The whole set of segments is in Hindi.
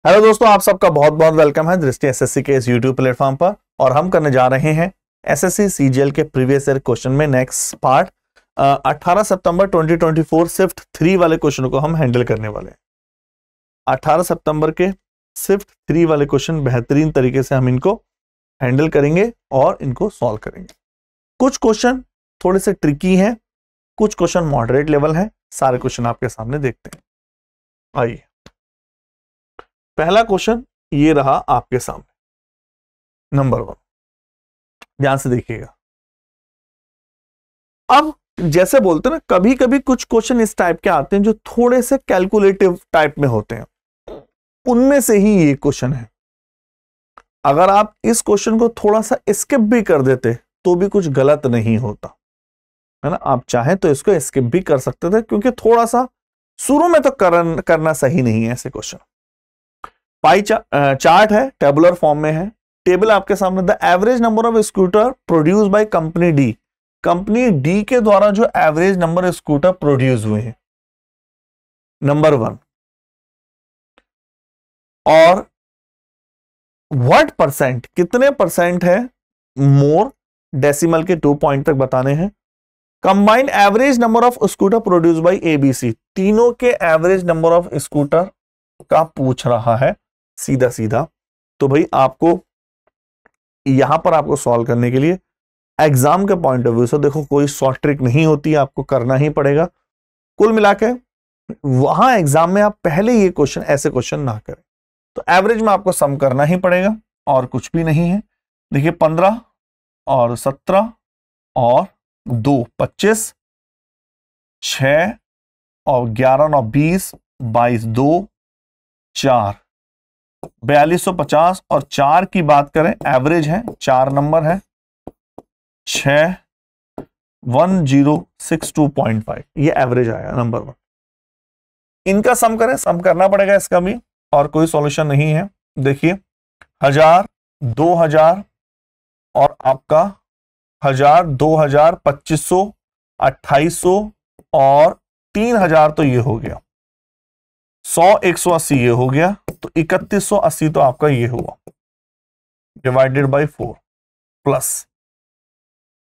हेलो दोस्तों, आप सबका बहुत बहुत वेलकम है दृष्टि एसएससी के इस यूट्यूब प्लेटफॉर्म पर। और हम करने जा रहे हैं एसएससी सीजीएल के प्रीवियस ईयर क्वेश्चन में नेक्स्ट पार्ट। 18 सितंबर 2024 शिफ्ट 3 वाले क्वेश्चन को हम हैंडल करने वाले हैं। 18 सितंबर के शिफ्ट 3 वाले क्वेश्चन बेहतरीन तरीके से हम इनको हैंडल करेंगे और इनको सॉल्व करेंगे। कुछ क्वेश्चन थोड़े से ट्रिकी हैं, कुछ क्वेश्चन मॉडरेट लेवल है। सारे क्वेश्चन आपके सामने देखते हैं। आइए, पहला क्वेश्चन ये रहा आपके सामने, नंबर 1। ध्यान से देखिएगा। अब जैसे बोलते हैं ना, कभी कभी कुछ क्वेश्चन इस टाइप के आते हैं जो थोड़े से कैलकुलेटिव टाइप में होते हैं, उनमें से ही ये क्वेश्चन है। अगर आप इस क्वेश्चन को थोड़ा सा स्किप भी कर देते तो भी कुछ गलत नहीं होता है ना। आप चाहें तो इसको स्किप भी कर सकते थे, क्योंकि थोड़ा सा शुरू में तो करना सही नहीं है ऐसे क्वेश्चन। पाई चार्ट है, टेबुलर फॉर्म में है। टेबल आपके सामने, the average number of scooter produce by company D. Company D के द्वारा जो एवरेज नंबर स्कूटर प्रोड्यूस हुए हैं, नंबर 1। और व्हाट परसेंट, कितने परसेंट है मोर, डेसिमल के 2 पॉइंट तक बताने हैं। Combined average number of scooter produce by ABC, तीनों के एवरेज नंबर ऑफ स्कूटर का पूछ रहा है सीधा सीधा। तो भाई आपको यहां पर आपको सॉल्व करने के लिए एग्जाम के पॉइंट ऑफ व्यू से देखो, कोई शॉर्ट ट्रिक नहीं होती, आपको करना ही पड़ेगा। कुल मिला के वहां एग्जाम में आप पहले ये क्वेश्चन, ऐसे क्वेश्चन ना करें। तो एवरेज में आपको सम करना ही पड़ेगा और कुछ भी नहीं है। देखिए 15 और 17 और 2 25, 6 और 11 9 20, 22 2 4 4250। और 4 की बात करें, एवरेज है, 4 नंबर है, 6 1062.5, ये एवरेज आया नंबर 1। इनका सम करें, सम करना पड़ेगा इसका भी, और कोई सॉल्यूशन नहीं है। देखिए 1000 2000 और आपका 1000 2000 2500 2800 और 3000, तो ये हो गया 100 180, ये हो गया। तो 3180 तो आपका ये हुआ, डिवाइडेड बाय 4, प्लस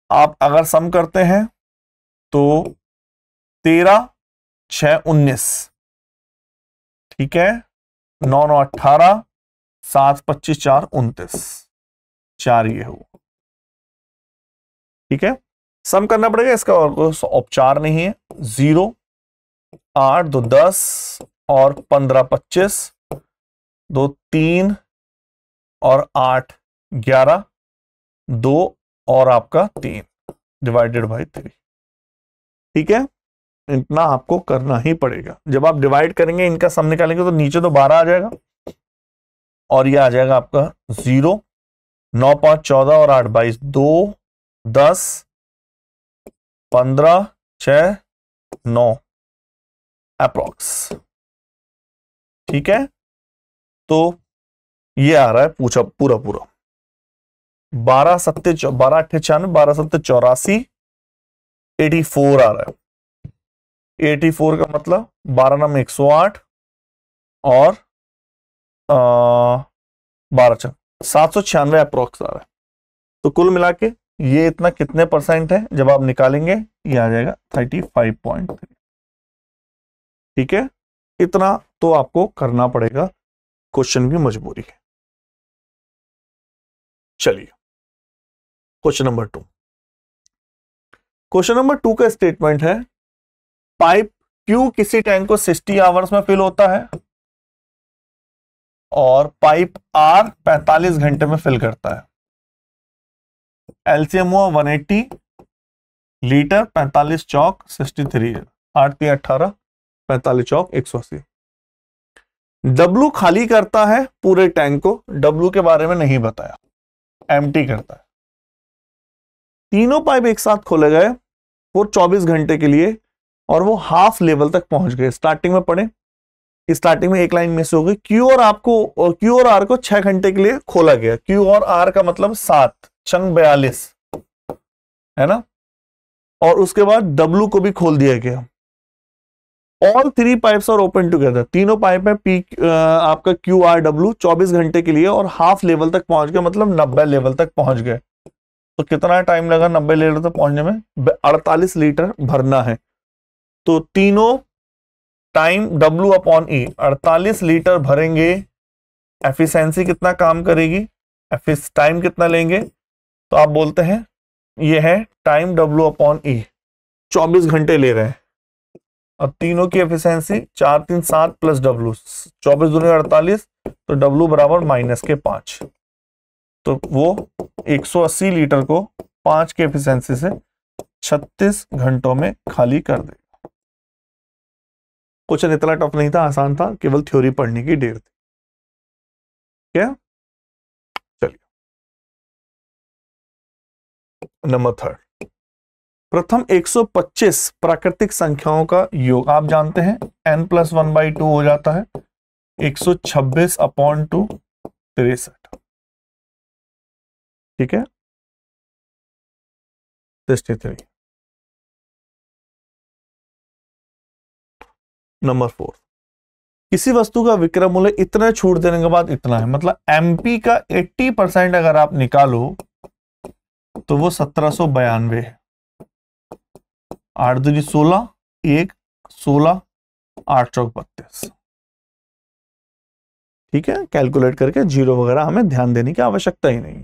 आप अगर सम करते हैं तो 13 6 19, ठीक है, 9 9 18, 7 25 4 29, 4 ये हुआ। ठीक है, सम करना पड़ेगा इसका, और कोई औपचार नहीं है। 0 8 2 10 और 15 25, 2 3 और 8 11, 2 और आपका 3, डिवाइडेड बाय 3। ठीक है, इतना आपको करना ही पड़ेगा। जब आप डिवाइड करेंगे, इनका सम निकालेंगे, तो नीचे तो 12 आ जाएगा और ये आ जाएगा आपका 0 9 5 14 और 8 22, 2 10 15 6 9 अप्रॉक्स। ठीक है, तो ये आ रहा है पूछा पूरा 12 7 12 8 96, 12 7 84, 84 आ रहा है। 84 का मतलब 12 नाम 108 और 12 796 अप्रोक्स आ रहा है। तो कुल मिला के ये इतना कितने परसेंट है, जब आप निकालेंगे ये आ जाएगा 35.3। ठीक है, इतना तो आपको करना पड़ेगा, क्वेश्चन की मजबूरी है। चलिए क्वेश्चन नंबर 2। क्वेश्चन नंबर 2 का स्टेटमेंट है, पाइप क्यू किसी टैंक को 60 आवर्स में फिल होता है और पाइप आर 45 घंटे में फिल करता है। एलसीएम हुआ 180 लीटर, 45 चौक 63, 8 3 18, 45 चौक 180। डब्लू खाली करता है पूरे टैंक को, डब्लू के बारे में नहीं बताया, एम्प्टी करता है। तीनों पाइप एक साथ खोले गए वो 24 घंटे के लिए, और वो हाफ लेवल तक पहुंच गए। स्टार्टिंग में पढ़े, स्टार्टिंग में एक लाइन मिस हो गई। क्यू और आर को 6 घंटे के लिए खोला गया। क्यू और आर का मतलब 7 छंग 42 है ना। और उसके बाद डब्लू को भी खोल दिया गया। All three pipes are open together, तीनों पाइप है पी आपका क्यू आर डब्ल्यू 24 घंटे के लिए और हाफ लेवल तक पहुंच गए, मतलब 90 लेवल तक पहुंच गए। तो कितना टाइम लगा 90 लेवल तक पहुंचने में? 48 लीटर भरना है। तो तीनों time W upon E, 48 litre भरेंगे। एफिशिएंसी कितना काम करेगी, टाइम कितना लेंगे? तो आप बोलते हैं ये है टाइम W अपॉन E, 24 घंटे ले रहे हैं। अब तीनों की एफिशिएंसी 4 3 7 प्लस W, 24 दूनी 48, तो W बराबर -5। तो वो 180 लीटर को 5 के एफिशिएंसी से 36 घंटों में खाली कर देगा। क्वेश्चन इतना टफ नहीं था, आसान था, केवल थ्योरी पढ़ने की देर थी। क्या? चलिए नंबर 3, प्रथम 125 प्राकृतिक संख्याओं का योग। आप जानते हैं n+1/2 हो जाता है 126 अपॉन 2, 63। ठीक है, 63। नंबर 4, किसी वस्तु का विक्रय मूल्य इतना छूट देने के बाद इतना है, मतलब एमपी का 80% अगर आप निकालो तो वो 1792 है। 8 दूनी 16, 1 16, 8 चौक 32। ठीक है, कैलकुलेट करके, जीरो वगैरह हमें ध्यान देने की आवश्यकता ही नहीं।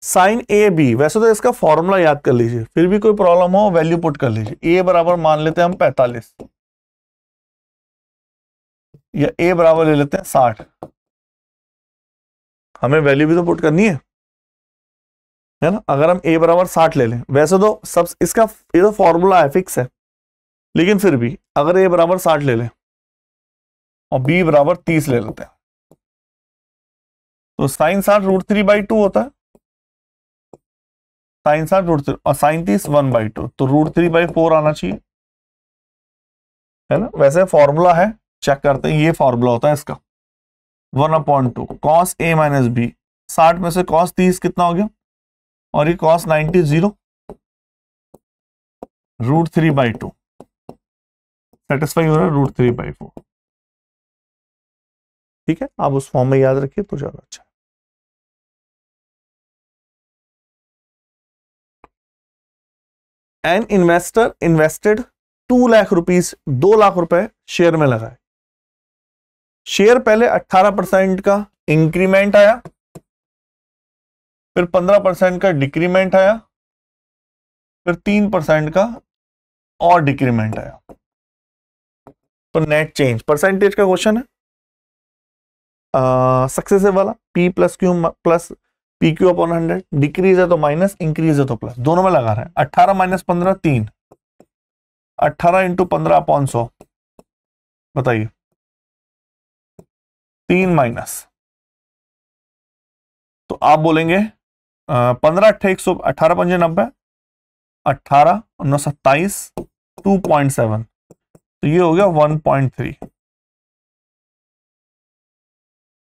साइन ए बी, वैसे तो इसका फॉर्मूला याद कर लीजिए, फिर भी कोई प्रॉब्लम हो वैल्यू पुट कर लीजिए। ए बराबर मान लेते हैं हम 45, या ए बराबर ले लेते हैं 60। हमें वैल्यू भी तो पुट करनी है ना। अगर हम ए बराबर 60 ले लें, वैसे तो सब इसका ये तो फॉर्मूला है, फिक्स है, लेकिन फिर भी अगर ए बराबर 60 ले लें और बी बराबर 30 ले लेते हैं, तो साइन 60 √3/2 होता है। साइन 60 √3 और साइन 30 1/2, तो √3/4 आना चाहिए, है ना। वैसे फॉर्मूला है, चेक करते हैं, ये फॉर्मूला होता है इसका 1/2 कॉस ए माइनस बी। 60 में से कॉस 30 कितना हो गया, और ये कॉस 90 0, √3/2 सेटिस्फाई हो रहा है, √3/4। ठीक है, आप उस फॉर्म में याद रखिए तो ज्यादा अच्छा है। An investor invested 2 lakh rupees, 2 lakh रुपए शेयर में लगाए। शेयर पहले 18% का इंक्रीमेंट आया, फिर 15% का डिक्रीमेंट आया, फिर 3% का और डिक्रीमेंट आया। तो नेट चेंज परसेंटेज का क्वेश्चन है, सक्सेसिव वाला, P plus Q plus PQ upon 100। Decrease है तो माइनस, इंक्रीज है तो प्लस, दोनों में लगा रहे हैं। 18 माइनस 15 3, 18 इंटू 15 अपॉन 100, बताइए 3 माइनस, तो आप बोलेंगे 15 8 100, 18 5 90, 18 9 27, 2.7, तो ये हो गया 1.3,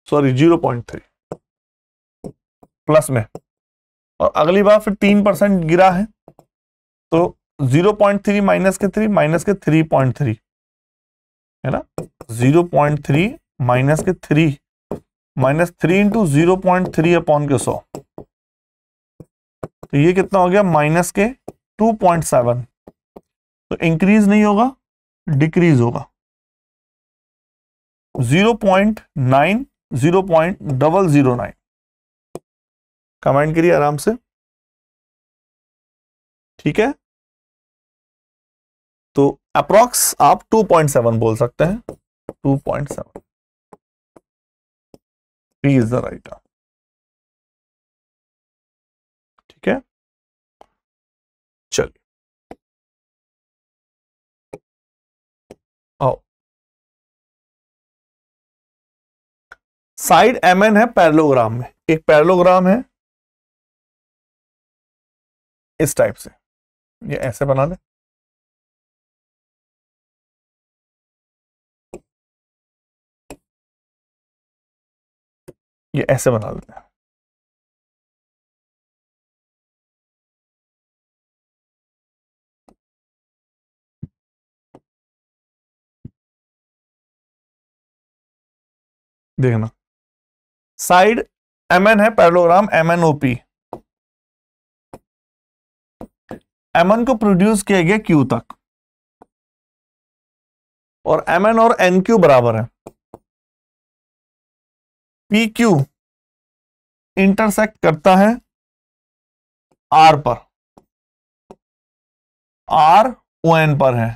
सॉरी 0.3 प्लस में। और अगली बार फिर 3% गिरा है, तो 0.3 माइनस के 3 माइनस के 3.3, है ना। 0.3 माइनस के 3 माइनस 3 इंटू 0.3 अपॉन के 100, तो ये कितना हो गया माइनस के 2.7। तो इंक्रीज नहीं होगा, डिक्रीज होगा। 0.9 0.009, कमेंट करिए आराम से। ठीक है, तो अप्रॉक्स आप 2.7 बोल सकते हैं, 2.7 इज द राइट आंसर। ठीक है, चलिए आओ। साइड MN है पैरेललोग्राम में, एक पैरेललोग्राम है इस टाइप से, ये ऐसे बना दे, ये ऐसे बना लेते हैं। देखना, साइड mn है, पैरेललोग्राम MnOP, mn को प्रोड्यूस किया गया q तक, और mn और nq बराबर है, pq इंटरसेक्ट करता है r पर, r on पर है,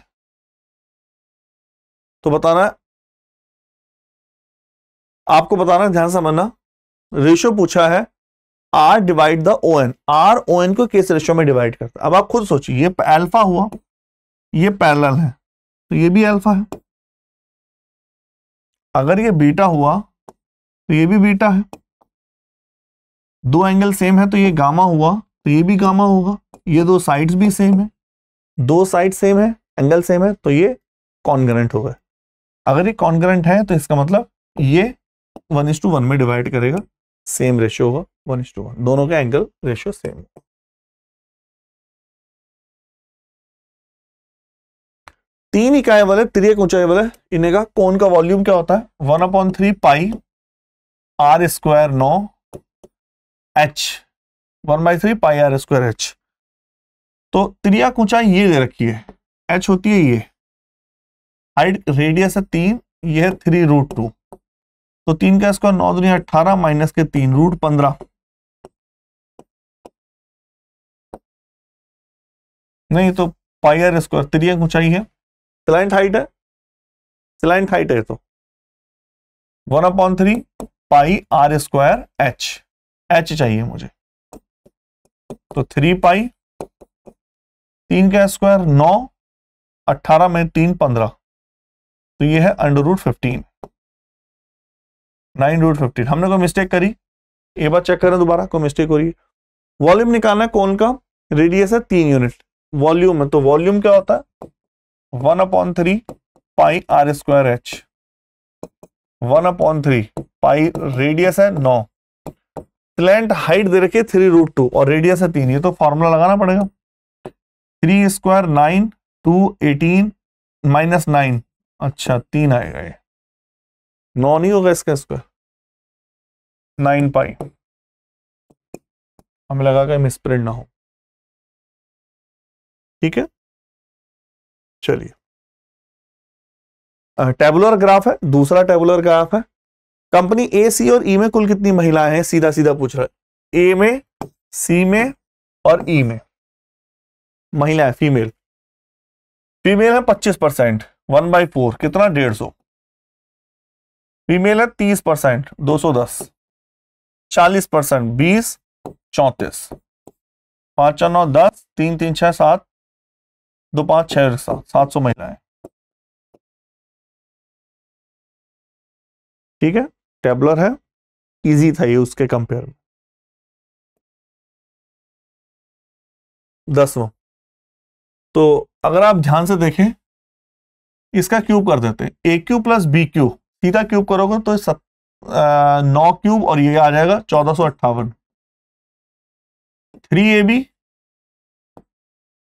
तो बताना, आपको बताना, ध्यान समझना, रेशियो पूछा है r divide the on, r on को किस रेशियो में डिवाइड करता है। अब आप खुद सोचिए, ये अल्फा हुआ, ये पैरेलल है, तो ये भी अल्फा है, अगर ये बीटा हुआ तो ये भी बीटा है, दो एंगल सेम है तो ये गामा हुआ, तो ये भी गामा होगा, ये दो साइड्स भी सेम है, दो साइड सेम है, एंगल सेम है, तो ये कॉन्ग्रुएंट होगा। अगर ये कॉन्ग्रुएंट है तो इसका मतलब ये 1:1 में डिवाइड करेगा, सेम रेशियो होगा 1:1, दोनों का एंगल रेशियो सेम है। तीन इकाई वाले तिर्यक ऊंचाई वाले इन्हें का कोण का वॉल्यूम क्या होता है, 1/3 पाई r स्क्वायर 9 h, 1/3 पाई r स्क्वायर h। तो त्रियक ऊंचाई ये दे रखी है, h होती है ये, हाइट रेडियस है 3, ये है 3√2, तो 3 का स्क्वायर 9 दूनी 18 माइनस के 3 √15, नहीं तो पाई r स्क्वायर, त्रियक ऊंचाई है, स्लैंट हाइट है, स्लैंट हाइट है, तो 1/3 पाई r स्क्वायर h, h चाहिए मुझे, तो 3 पाई, 3 का स्क्वायर 9, 18 में 3 15, तो ये है √15, 9√15। हमने कोई मिस्टेक करी, एक बार चेक करें दोबारा, कोई मिस्टेक हो रही है। वॉल्यूम निकालना है कोण का, रेडियस है 3 यूनिट, वॉल्यूम है, तो वॉल्यूम क्या होता है 1/3 पाई r स्क्वायर h, 1/3 पाई, रेडियस है 9, स्लैंट हाइट दे रखी है 3√2 और रेडियस है 3, ये तो फॉर्मूला लगाना पड़ेगा, 3 स्क्वायर 9, 2 18 माइनस 9, अच्छा 3 आएगा, ये 9 नहीं होगा इसका स्क्वायर, 9 पाई, हमें लगा कि मिसप्रिंट ना हो, ठीक है। चलिए, टेबुलर ग्राफ है, दूसरा टेबुलर ग्राफ है, कंपनी ए, सी और ई में कुल कितनी महिलाएं हैं, सीधा सीधा पूछ रहा है, ए में, सी में और ई में महिलाएं, फीमेल, फीमेल है 25%, 1/4 कितना 150, फीमेल है 30%, 210, 40% 20, 34, 5 4 9 10, 3 3 6 7, 2 5 6 7, 700 महिलाएं, ठीक है, टेबुलर है, इजी था ये उसके कंपेयर में। 10वां, तो अगर आप ध्यान से देखें, इसका क्यूब कर देते हैं, ए क्यूब प्लस बी क्यूब, सीधा क्यूब करोगे तो 9 क्यूब और ये आ जाएगा 1458, 3ab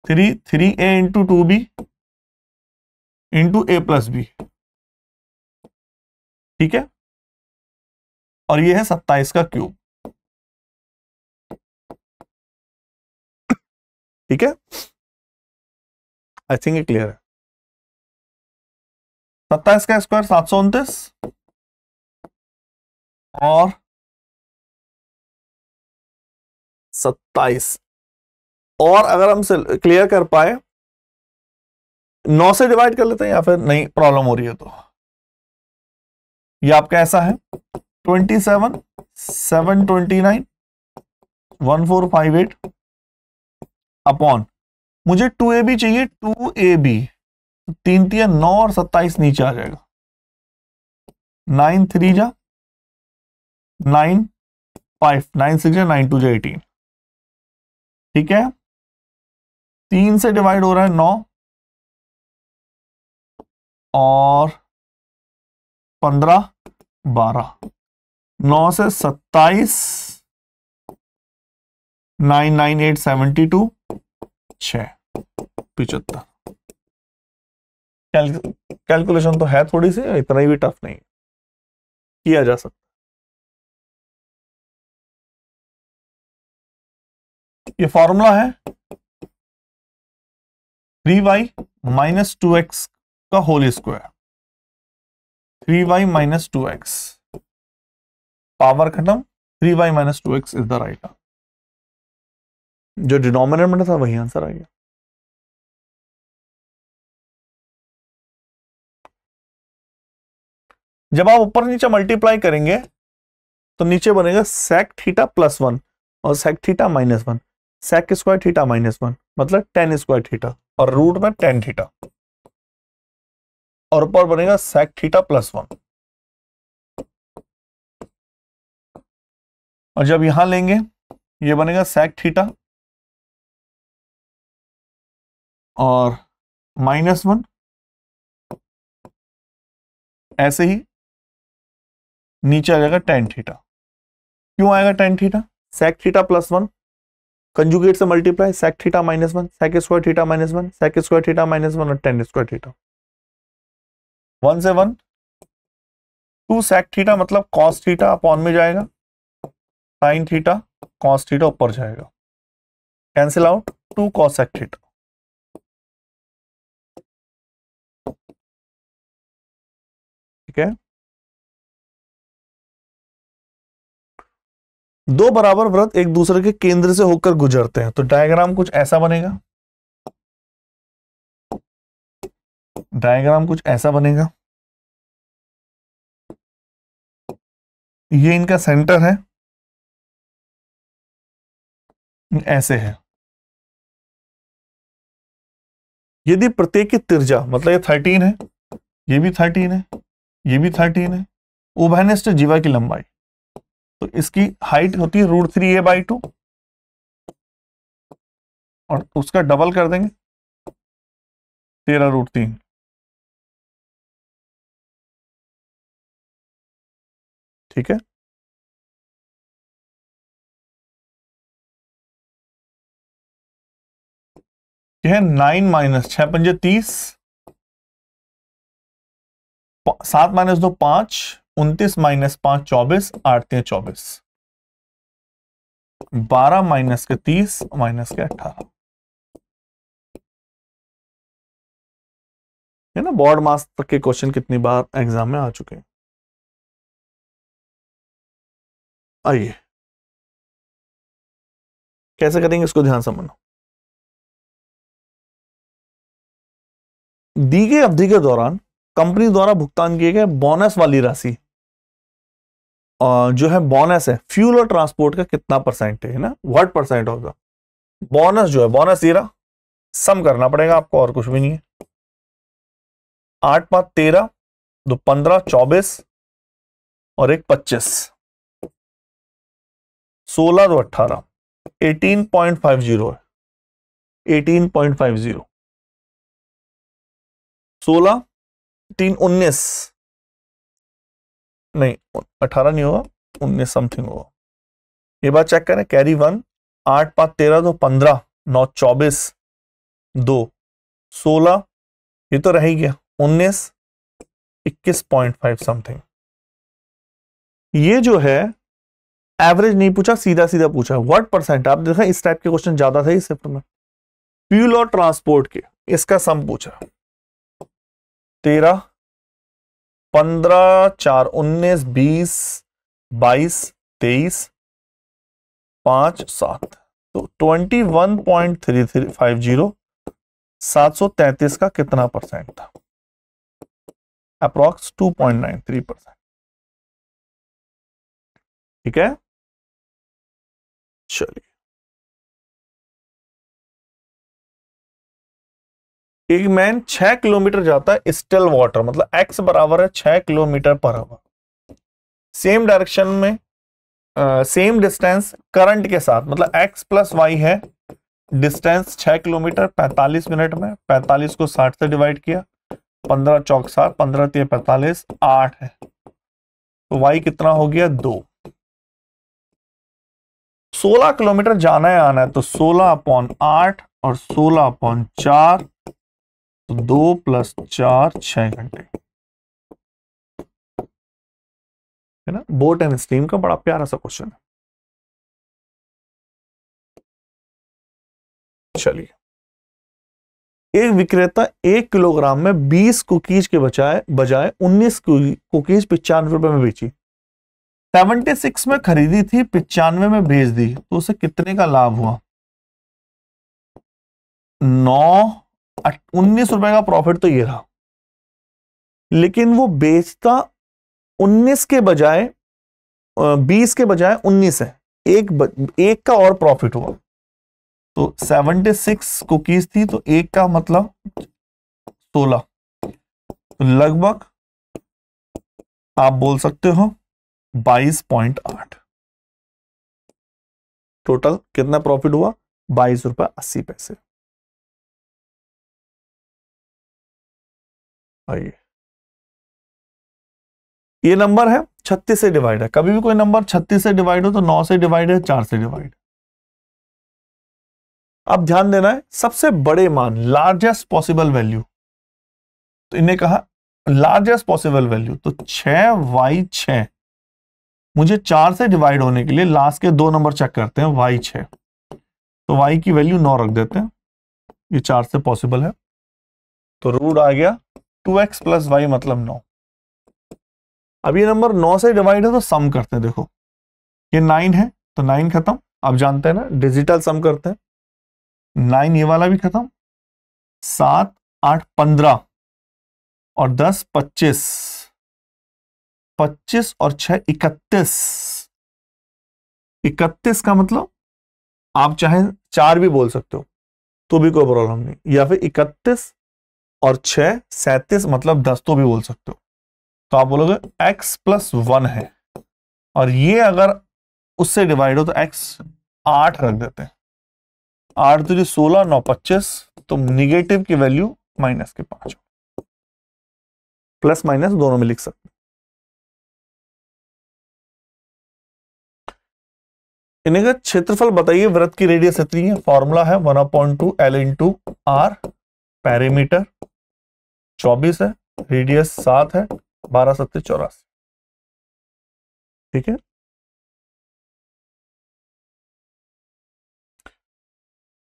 3a into 2b into a plus B, ठीक है, और ये है 27 का क्यूब, ठीक है, आई थिंक ये क्लियर है। 27 का स्क्वायर 729 और 27, और अगर हम क्लियर कर पाए 9 से डिवाइड कर लेते हैं, या फिर नहीं प्रॉब्लम हो रही है तो ये आपका ऐसा है 27 729 1458 अपॉन, मुझे 2ab चाहिए, 2ab 3 3 9 और 27 नीचे आ जाएगा, 9 3 जा 9 5 9 6 जा 9 2 जा 18, ठीक है, 3 से डिवाइड हो रहा है 9 और 15 12, 9 से 27 9 9 8 72 6 75। कैलकुलेशन तो है थोड़ी सी, इतना ही भी टफ नहीं। किया जा सकता है। ये फॉर्मूला है 3y माइनस 2x का whole square, 3y minus 2x, power खत्म, 3y minus 2x is the right answer. जो डिनोमिनेटर में था वही आंसर आ गया। जब आप ऊपर नीचे मल्टीप्लाई करेंगे तो नीचे बनेगा sec थीटा प्लस 1 और sec theta minus 1, sec square theta minus 1 मतलब tan स्क्वायर थीटा और रूट में tan थीटा, और ऊपर बनेगा sec थीटा प्लस 1। और जब यहां लेंगे ये बनेगा sec थीटा और माइनस 1, ऐसे ही नीचे आ जाएगा tan थीटा। क्यों आएगा tan theta? sec theta plus 1 conjugate से multiply, sec theta minus 1, sec square theta minus 1, sec square theta minus 1 और tan स्क्वायर थीटा। 1 से 1, 2 sec थीटा मतलब cos थीटा अपॉन में जाएगा, sin थीटा cos थीटा ऊपर जाएगा, cancel out, 2 cos sec theta. ठीक है, दो बराबर वृत्त एक दूसरे के केंद्र से होकर गुजरते हैं तो डायग्राम कुछ ऐसा बनेगा, डायग्राम कुछ ऐसा बनेगा। ये इनका सेंटर है, ऐसे है। यदि प्रत्येक की त्रिज्या मतलब ये 13 है, ये भी 13 है, ये भी 13 है, उभयनिष्ठ जीवा की लंबाई, तो इसकी हाइट होती है √3a/2 और उसका डबल कर देंगे 13√3। ठीक है, यह है 9 माइनस 6 पंजे 30, 7 माइनस 2 5, 29 माइनस 5 24, 8 3 24, 12 माइनस के 30 माइनस के 18। है ना, बोर्ड मार्क्स तक के क्वेश्चन कितनी बार एग्जाम में आ चुके हैं। आइए कैसे करेंगे इसको ध्यान समझना। दी गई अवधि के दौरान कंपनी द्वारा भुगतान किए गए बोनस वाली राशि जो है बोनस है फ्यूल और ट्रांसपोर्ट का कितना परसेंट है ना, व्हाट परसेंट होगा। बोनस जो है बोनस ये रहा, सम करना पड़ेगा आपको और कुछ भी नहीं है। 8 5 13, 2 15 24 और 1 25, 16 2 18, 18.50 है, 18.50, 16 3 19, नहीं 18 नहीं होगा, 19 समथिंग होगा। ये बात चेक करें, कैरी 1, 8 5 13 2 15, 9 24, 2 16, ये तो रह ही गया, 19 21.5 समथिंग। ये जो है एवरेज नहीं पूछा, सीधा सीधा पूछा व्हाट परसेंट। आप देखा इस टाइप के क्वेश्चन ज्यादा थे इस पेपर में। फ्यूल और ट्रांसपोर्ट के इसका सम पूछा, 13 15 4 19 20 22 23 5 7, तो 21.3350, 733 का कितना परसेंट था? अप्रॉक्स 2.93%। ठीक है, चलिए एक मैन 6 किलोमीटर जाता है स्टिल वाटर, मतलब x बराबर है 6 kilometre per hour, same direction में सेम डिस्टेंस करंट के साथ, मतलब x प्लस वाई है डिस्टेंस 6 किलोमीटर 45 मिनट में, 45 को 60 से डिवाइड किया, 15 चौक 7, 15 3 45, 8 है, तो y कितना हो गया 2। 16 किलोमीटर जाना है आना है, तो 16/8 और 16/4, तो 2 + 4 6 घंटे। है ना, बोट एंड स्टीम का बड़ा प्यारा सा क्वेश्चन है। चलिए, एक विक्रेता 1 किलोग्राम में 20 कुकीज के बजाय 19 कुकीज 95 रुपए में बेची, 76 में खरीदी थी, 95 में बेच दी, तो उसे कितने का लाभ हुआ? 19 रुपए का प्रॉफिट तो ये रहा, लेकिन वो बेचता 19 के बजाय 20 के बजाय 19 है, एक का और प्रॉफिट हुआ। तो 76 कुकीज थी, तो एक का मतलब 16, तो लगभग आप बोल सकते हो 22.8। टोटल कितना प्रॉफिट हुआ? 22 रुपए 80 पैसे। आइए, ये नंबर है 36 से डिवाइड है। कभी भी कोई नंबर 36 से डिवाइड हो तो 9 से डिवाइड है, 4 से डिवाइड। अब ध्यान देना है, सबसे बड़े मान, लार्जेस्ट पॉसिबल वैल्यू, तो इन्हें कहा लार्जेस्ट पॉसिबल वैल्यू, तो 6y6, मुझे 4 से डिवाइड होने के लिए लास्ट के 2 नंबर चेक करते हैं, y6, तो y की वैल्यू 9 रख देते हैं, ये 4 से पॉसिबल है, तो रूट आ गया 2x प्लस वाई मतलब 9। अब ये नंबर 9 से डिवाइड है तो सम करते हैं, देखो ये 9 है तो 9 खत्म, आप जानते हैं ना डिजिटल सम करते हैं, 9 ये वाला भी खत्म, 7 8 15 और 10 25, 25 और 6 31, 31 का मतलब आप चाहे 4 भी बोल सकते हो तो भी कोई प्रॉब्लम नहीं, या फिर 31 और 6 37 मतलब 10 तो भी बोल सकते हो। तो आप बोलोगे x प्लस 1 है, और ये अगर उससे डिवाइड हो तो x 8 रख देते हैं, 8 तो 16 9 25, तो निगेटिव की वैल्यू माइनस के 5, प्लस माइनस दोनों में लिख सकते हैं। इन्हें का क्षेत्रफल बताइए, वृत्त की रेडियस इतनी है, फॉर्मूला है 1/2 L इंटू आर, पैरीमीटर 24 है, रेडियस 7 है, 12 7 84, ठीक है।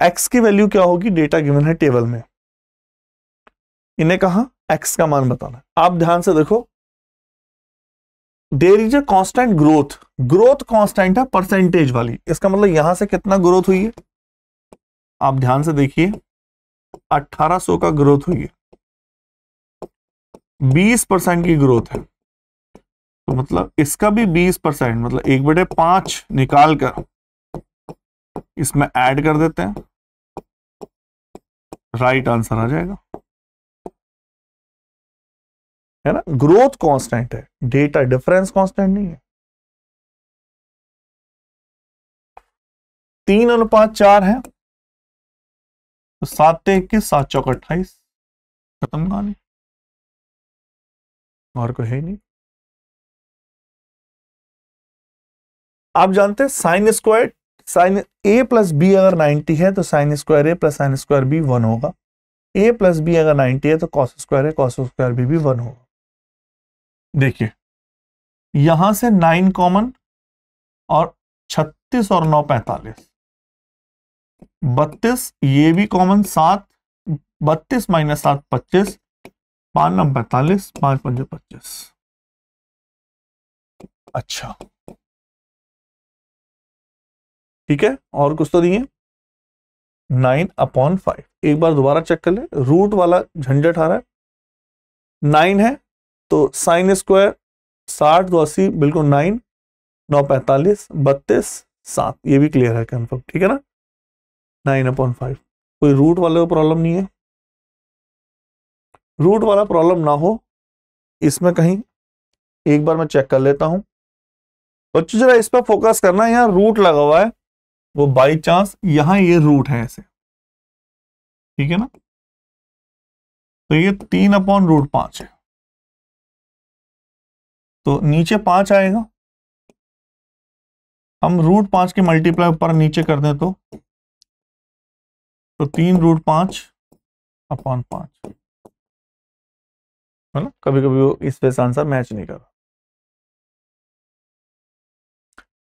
x की वैल्यू क्या होगी, डेटा गिवन है टेबल में, इन्हें कहा x का मान बताना है। आप ध्यान से देखो, there is a constant growth, growth constant है परसेंटेज वाली, इसका मतलब यहां से कितना ग्रोथ हुई है, आप ध्यान से देखिए 1800 का ग्रोथ हुई है, 20% की ग्रोथ है, तो मतलब इसका भी 20%, मतलब 1/5 निकाल कर इसमें ऐड कर देते हैं, राइट आंसर आ जाएगा, है ना। ग्रोथ कांस्टेंट है, डेटा डिफरेंस कांस्टेंट नहीं है। 3:4 है, तो 7 21, 7 चौक 28, खत्म कहानी, और कोई है नहीं। आप जानते हैं sine square, sine a plus B अगर 90 है तो sine square a plus sine square b 1 होगा, a प्लस बी अगर 90 है तो cos square a cos square b भी 1 होगा। देखिए यहां से 9 कॉमन, और 36 और 9 45, 32 ये भी कॉमन, 7 32 माइनस 7 25, 5 9 45, 5 5 25। अच्छा ठीक है, और कुछ तो नहीं है, 9/5। एक बार दोबारा चेक कर ले, रूट वाला झंझट आ रहा है, 9 है तो साइन स्क्वायर 60 2 80 बिल्कुल 9, 9 45 32 7, ये भी क्लियर है कंफर्म, ठीक है ना। 9/5, कोई रूट वाले को प्रॉब्लम नहीं है, रूट वाला प्रॉब्लम ना हो इसमें कहीं, एक बार मैं चेक कर लेता हूं। बच्चों जरा इस पर फोकस करना है, यहां रूट लगा हुआ है, वो बाई चांस यहां ये रूट है ऐसे, ठीक है ना, तो ये 3/√5 है, तो नीचे 5 आएगा, हम √5 के मल्टीप्लाई ऊपर नीचे कर दें तो 3√5/5, है ना। कभी कभी वो इस वजह से आंसर मैच नहीं कर रहा।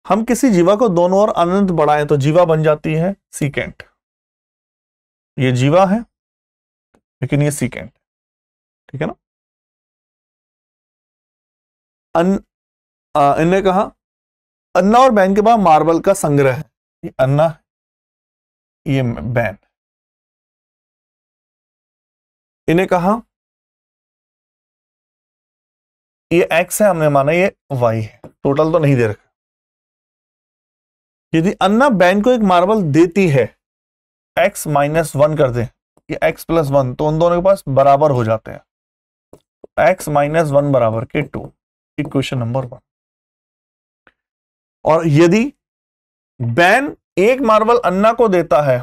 हम किसी जीवा को दोनों ओर अनंत बढ़ाएं तो जीवा बन जाती है सीकेंट। ये जीवा है लेकिन ये सीकेंट, ठीक है ना। इन्हें कहा अन्ना और बैन के पास मार्बल का संग्रह है। ये अन्ना, ये बैन। इन्हें कहा ये एक्स है, हमने माना ये वाई है, टोटल तो नहीं दे रखा। यदि अन्ना बैन को एक मार्बल देती है, एक्स -1 कर दे, ये एक्स +1, तो उन दोनों के पास बराबर हो जाते हैं। एक्स -1 बराबर के 2, इक्वेशन नंबर 1। और यदि बैन एक मार्बल अन्ना को देता है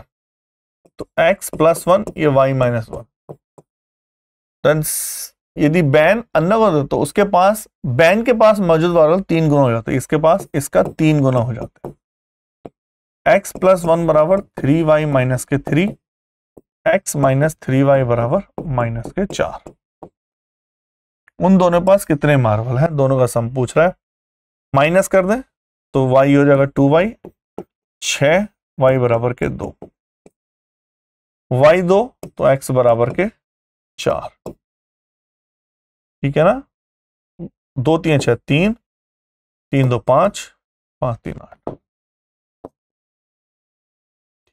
तो x +1, ये y -1। यदि बैन अन्ना को दे तो उसके पास, बैन के पास मौजूद मार्बल 3 गुना हो जाता है, इसके पास इसका 3 गुना हो जाता है। x +1 बराबर 3y - 3, x -3y बराबर -4। उन दोनों के पास कितने मार्बल हैं, दोनों का सम पूछ रहा है। माइनस कर दें तो y हो जाएगा 2y, 6, y बराबर के 2, y 2 तो x बराबर के 4, ठीक है ना। 2 3 6 3, 3 2 5, 5 3 8,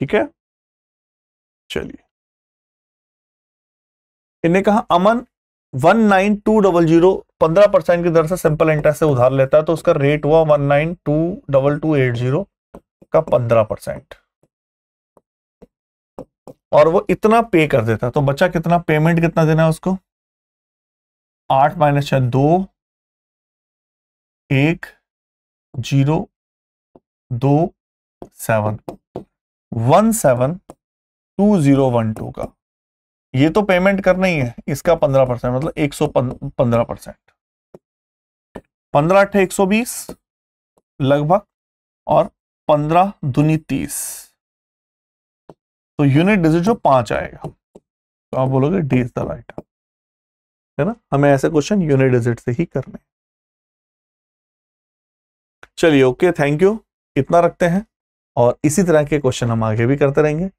ठीक है। चलिए, इन्हें कहा अमन 19200 15% की दर से सिंपल इंटरेस्ट से उधार लेता है, तो उसका रेट हुआ 1922280 का 15%, और वो इतना पे कर देता है। तो बच्चा कितना पेमेंट कितना देना है उसको, 8 - 6 2, 1 0 2 7 172012 का। ये तो पेमेंट करना ही है, इसका 15% मतलब 115%। 15 8 120 लगभग, और 15 दूनी 30, तो यूनिट डिजिट जो 5 आएगा, तो आप बोलोगे डी इज द राइट, है ना। हमें ऐसे क्वेश्चन यूनिट डिजिट से ही करने। चलिए, ओके, थैंक यू, इतना रखते हैं, और इसी तरह के क्वेश्चन हम आगे भी करते रहेंगे।